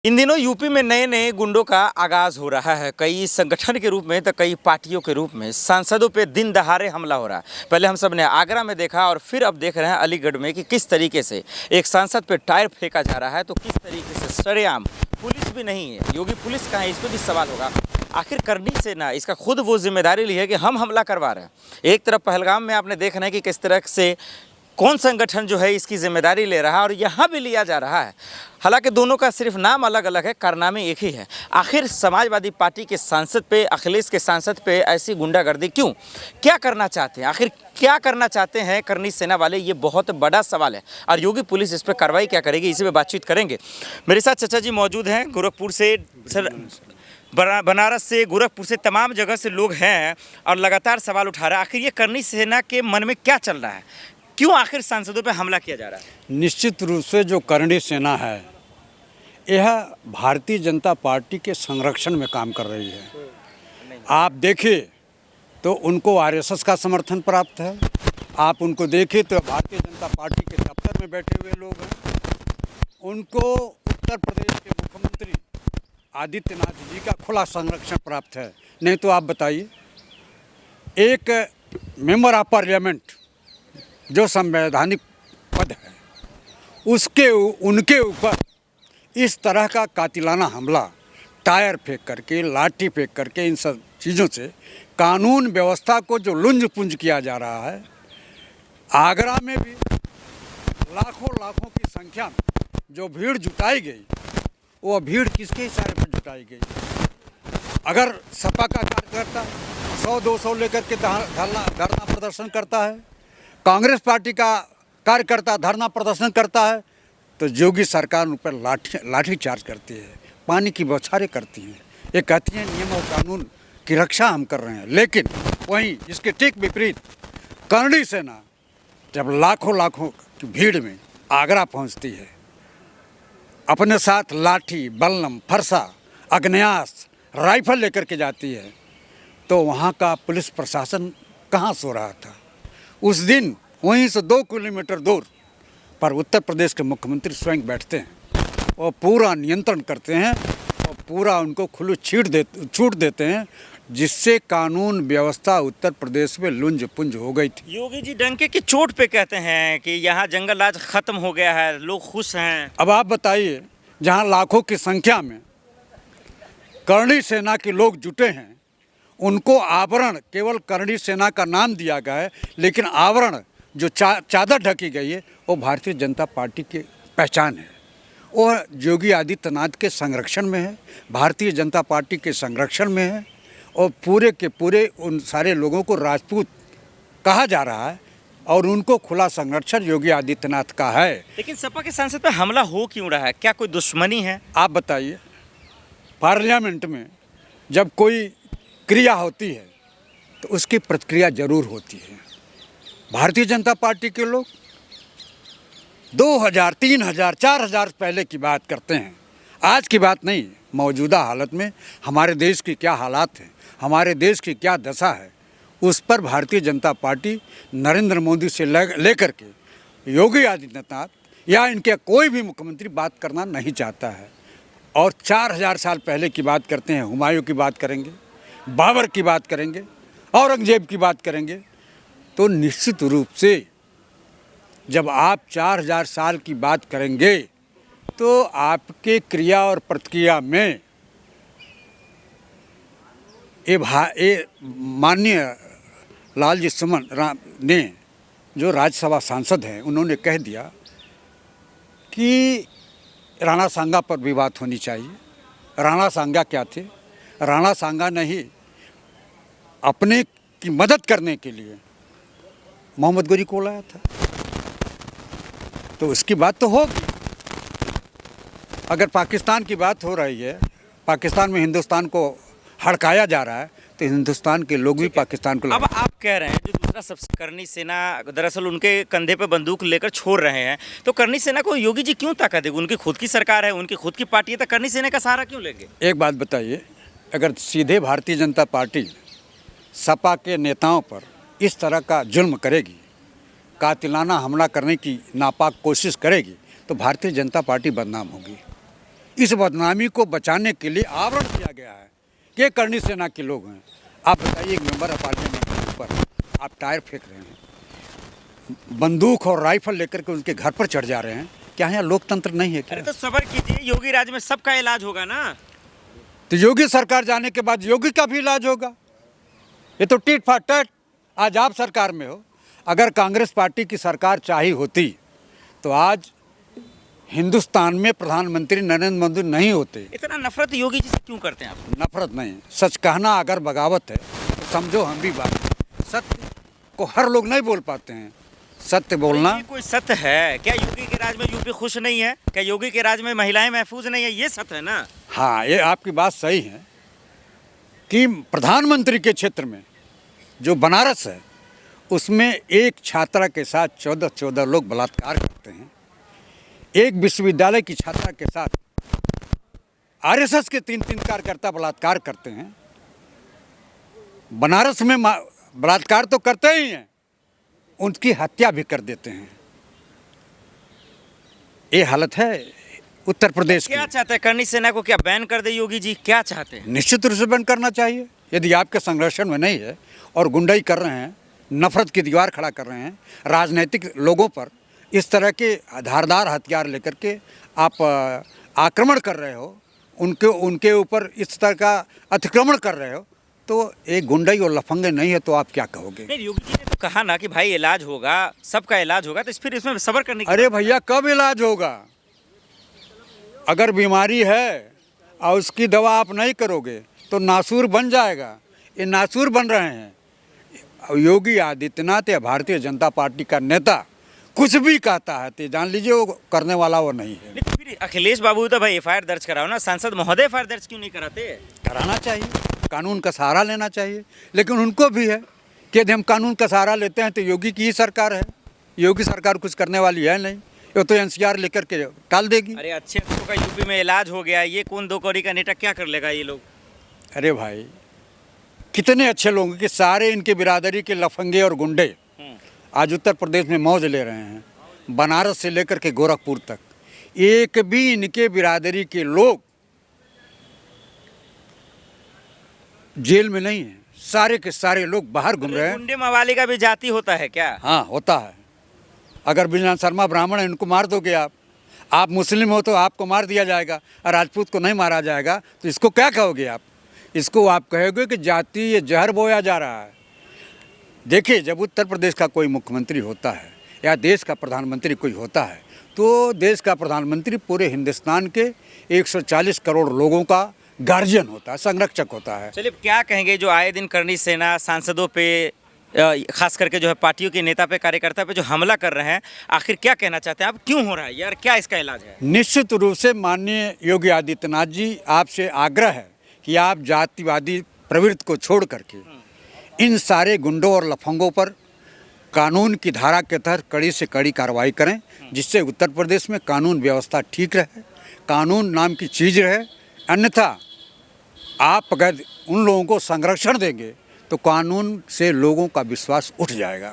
इन दिनों यूपी में नए नए गुंडों का आगाज हो रहा है। कई संगठन के रूप में तो कई पार्टियों के रूप में सांसदों पे दिन दहाड़े हमला हो रहा है। पहले हम सब ने आगरा में देखा और फिर अब देख रहे हैं अलीगढ़ में कि किस तरीके से एक सांसद पे टायर फेंका जा रहा है, तो किस तरीके से सरेआम। पुलिस भी नहीं है, योगी पुलिस कहाँ है, इस पर भी सवाल होगा। आखिर करनी से ना इसका खुद वो जिम्मेदारी ली है कि हम हमला करवा रहे हैं। एक तरफ पहलगाम में आपने देखना है कि किस तरह से कौन संगठन जो है इसकी जिम्मेदारी ले रहा है और यहाँ भी लिया जा रहा है। हालांकि दोनों का सिर्फ नाम अलग अलग है, कारनामे एक ही है। आखिर समाजवादी पार्टी के सांसद पे, अखिलेश के सांसद पे ऐसी गुंडागर्दी क्यों? क्या करना चाहते हैं? आखिर क्या करना चाहते हैं करनी सेना वाले? ये बहुत बड़ा सवाल है और योगी पुलिस इस पर कार्रवाई क्या करेगी, इसी पे बातचीत करेंगे। मेरे साथ चाचा जी मौजूद हैं, गोरखपुर से, बनारस से, गोरखपुर से, तमाम जगह से लोग हैं और लगातार सवाल उठा रहे हैं। आखिर ये करनी सेना के मन में क्या चल रहा है? क्यों आखिर सांसदों पे हमला किया जा रहा है? निश्चित रूप से जो करणी सेना है यह भारतीय जनता पार्टी के संरक्षण में काम कर रही है। आप देखिए तो उनको आरएसएस का समर्थन प्राप्त है, आप उनको देखिए तो भारतीय जनता पार्टी के दफ्तर में बैठे हुए लोग हैं। उनको उत्तर प्रदेश के मुख्यमंत्री आदित्यनाथ जी का खुला संरक्षण प्राप्त है। नहीं तो आप बताइए, एक मेंबर ऑफ पार्लियामेंट जो संवैधानिक पद है उसके उनके ऊपर इस तरह का कातिलाना हमला, टायर फेंक करके, लाठी फेंक करके, इन सब चीज़ों से कानून व्यवस्था को जो लुंज पुंज किया जा रहा है। आगरा में भी लाखों लाखों की संख्या में जो भीड़ जुटाई गई, वो भीड़ किसके इशारे पर जुटाई गई? अगर सपा का कार्यकर्ता 100-200 लेकर के धरना प्रदर्शन करता है, कांग्रेस पार्टी का कार्यकर्ता धरना प्रदर्शन करता है, तो योगी सरकार उन पर लाठी चार्ज करती है, पानी की बौछारें करती हैं। ये कहती हैं नियम और कानून की रक्षा हम कर रहे हैं। लेकिन वहीं इसके ठीक विपरीत करणी सेना जब लाखों लाखों की भीड़ में आगरा पहुंचती है, अपने साथ लाठी, बल्लम, फरसा, अग्न्यास्त्र, राइफल लेकर के जाती है, तो वहाँ का पुलिस प्रशासन कहाँ सो रहा था? उस दिन वहीं से 2 किलोमीटर दूर पर उत्तर प्रदेश के मुख्यमंत्री स्वयं बैठते हैं और पूरा नियंत्रण करते हैं और पूरा उनको खुली छूट देते हैं, जिससे कानून व्यवस्था उत्तर प्रदेश में लुंज पुंज हो गई थी। योगी जी डंके की चोट पे कहते हैं कि यहाँ जंगल राज खत्म हो गया है, लोग खुश हैं। अब आप बताइए, जहाँ लाखों की संख्या में करणी सेना के लोग जुटे हैं, उनको आवरण केवल करणी सेना का नाम दिया गया है, लेकिन आवरण जो चादर ढकी गई है वो भारतीय जनता पार्टी की पहचान है। वो योगी आदित्यनाथ के संरक्षण में है, भारतीय जनता पार्टी के संरक्षण में है और पूरे के पूरे उन सारे लोगों को राजपूत कहा जा रहा है और उनको खुला संरक्षण योगी आदित्यनाथ का है। लेकिन सपा के सांसद पर हमला हो क्यों रहा है? क्या कोई दुश्मनी है? आप बताइए, पार्लियामेंट में जब कोई क्रिया होती है तो उसकी प्रतिक्रिया जरूर होती है। भारतीय जनता पार्टी के लोग 2000, 3000, 4000 पहले की बात करते हैं, आज की बात नहीं। मौजूदा हालत में हमारे देश की क्या हालात हैं, हमारे देश की क्या दशा है, उस पर भारतीय जनता पार्टी नरेंद्र मोदी से लेकर के योगी आदित्यनाथ या इनके कोई भी मुख्यमंत्री बात करना नहीं चाहता है। और 4000 साल पहले की बात करते हैं, हुमायूं की बात करेंगे, बाबर की बात करेंगे, औरंगजेब की बात करेंगे, तो निश्चित रूप से जब आप 4000 साल की बात करेंगे तो आपके क्रिया और प्रतिक्रिया में ये माननीय लालजी सुमन ने, जो राज्यसभा सांसद हैं, उन्होंने कह दिया कि राणा सांगा पर भी बात होनी चाहिए। राणा सांगा क्या थे? राणा सांगा ने ही अपने की मदद करने के लिए मोहम्मद गोरी को लाया था, तो उसकी बात तो होगी। अगर पाकिस्तान की बात हो रही है, पाकिस्तान में हिंदुस्तान को हड़काया जा रहा है, तो हिंदुस्तान के लोग भी पाकिस्तान को। अब आप कह रहे हैं जो दूसरा सबसे करनी सेना दरअसल उनके कंधे पे बंदूक लेकर छोड़ रहे हैं, तो करनी सेना को योगी जी क्यों ताकत देंगे? उनकी खुद की सरकार है, उनकी खुद की पार्टी है, तो करनी सेना का सहारा क्यों लेंगे? एक बात बताइए, अगर सीधे भारतीय जनता पार्टी सपा के नेताओं पर इस तरह का जुल्म करेगी, कातिलाना हमला करने की नापाक कोशिश करेगी, तो भारतीय जनता पार्टी बदनाम होगी। इस बदनामी को बचाने के लिए आवरण किया गया है कि करणी सेना के लोग हैं। आप बताइए, एक मेंबर ऑफ पार्लियामेंट के ऊपर आप टायर फेंक रहे हैं, बंदूक और राइफल लेकर के उनके घर पर चढ़ जा रहे हैं। क्या यहाँ लोकतंत्र नहीं है क्या? अरे तो सब्र कीजिए, योगी राज में सबका इलाज होगा ना। तो योगी सरकार जाने के बाद योगी का भी इलाज होगा। ये तो टिट फॉर टैट। आज आप सरकार में हो, अगर कांग्रेस पार्टी की सरकार चाही होती तो आज हिंदुस्तान में प्रधानमंत्री नरेंद्र मोदी नहीं होते। इतना नफरत योगी जी से क्यों करते हैं आप? नफरत नहीं, सच कहना अगर बगावत है तो समझो हम भी बात। सत्य को हर लोग नहीं बोल पाते हैं, सत्य बोलना। ये कोई सत्य है क्या? योगी के राज में यूपी खुश नहीं है क्या? योगी के राज में महिलाएं महफूज नहीं है? ये सत्य है ना। हाँ, ये आपकी बात सही है कि प्रधानमंत्री के क्षेत्र में जो बनारस है उसमें एक छात्रा के साथ 14 लोग बलात्कार करते हैं। एक विश्वविद्यालय की छात्रा के साथ आरएसएस के 3 कार्यकर्ता बलात्कार करते हैं। बनारस में बलात्कार तो करते ही हैं, उनकी हत्या भी कर देते हैं। ये हालत है उत्तर प्रदेश की। क्या चाहते हैं? करणी सेना को क्या बैन कर दे योगी जी? क्या चाहते हैं? निश्चित रूप से बैन करना चाहिए। यदि आपके संरक्षण में नहीं है और गुंडाई कर रहे हैं, नफरत की दीवार खड़ा कर रहे हैं, राजनीतिक लोगों पर इस तरह के धारदार हथियार लेकर के आप आक्रमण कर रहे हो, उनके ऊपर इस तरह का अतिक्रमण कर रहे हो, तो एक गुंडाई और लफंगे नहीं है तो आप क्या कहोगे? नहीं, योगी जी ने तो कहा ना कि भाई इलाज होगा, सबका इलाज होगा, तो फिर इसमें सब्र करने की। अरे भैया, कब इलाज होगा? अगर बीमारी है और उसकी दवा आप नहीं करोगे तो नासूर बन जाएगा। ये नासूर बन रहे हैं। योगी आदित्यनाथ या भारतीय जनता पार्टी का नेता कुछ भी कहता है तो जान लीजिए वो करने वाला वो नहीं है। तो फिर अखिलेश बाबू तो भाई एफआईआर दर्ज कराओ ना, सांसद महोदय एफआईआर दर्ज क्यों नहीं कराते? कराना चाहिए, कानून का सहारा लेना चाहिए। लेकिन उनको भी है कि यदि हम कानून का सहारा लेते हैं तो योगी की ही सरकार है, योगी सरकार कुछ करने वाली है नहीं, ये तो एनसीआर लेकर के टाल देगी। अरे अच्छे लोगों का यूपी में इलाज हो गया, ये कौन 2 कौड़ी का नेता क्या कर लेगा ये लोग? अरे भाई, कितने अच्छे लोग कि सारे इनके बिरादरी के लफंगे और गुंडे आज उत्तर प्रदेश में मौज ले रहे हैं। बनारस से लेकर के गोरखपुर तक एक भी इनके बिरादरी के लोग जेल में नहीं है, सारे के सारे लोग बाहर घूम रहे हैं। गुंडे मवाली का भी जाति होता है क्या? हाँ, होता है। अगर बिजलाल शर्मा ब्राह्मण है, इनको मार दोगे आप मुस्लिम हो तो आपको मार दिया जाएगा और राजपूत को नहीं मारा जाएगा, तो इसको क्या कहोगे आप? इसको आप कहोगे कि जाति ये जहर बोया जा रहा है। देखिए, जब उत्तर प्रदेश का कोई मुख्यमंत्री होता है या देश का प्रधानमंत्री कोई होता है तो देश का प्रधानमंत्री पूरे हिंदुस्तान के 140 करोड़ लोगों का गार्जियन होता है, संरक्षक होता है। चलिए, क्या कहेंगे जो आए दिन करणी सेना सांसदों पे, खास करके जो है पार्टियों के नेता पे, कार्यकर्ता पे जो हमला कर रहे हैं, आखिर क्या कहना चाहते हैं आप? क्यों हो रहा है यार? क्या इसका इलाज है? निश्चित रूप से माननीय योगी आदित्यनाथ जी, आपसे आग्रह है कि आप जातिवादी प्रवृत्ति को छोड़ करके इन सारे गुंडों और लफंगों पर कानून की धारा के तहत कड़ी से कड़ी कार्रवाई करें, जिससे उत्तर प्रदेश में कानून व्यवस्था ठीक रहे, कानून नाम की चीज़ रहे। अन्यथा आप अगर उन लोगों को संरक्षण देंगे तो कानून से लोगों का विश्वास उठ जाएगा।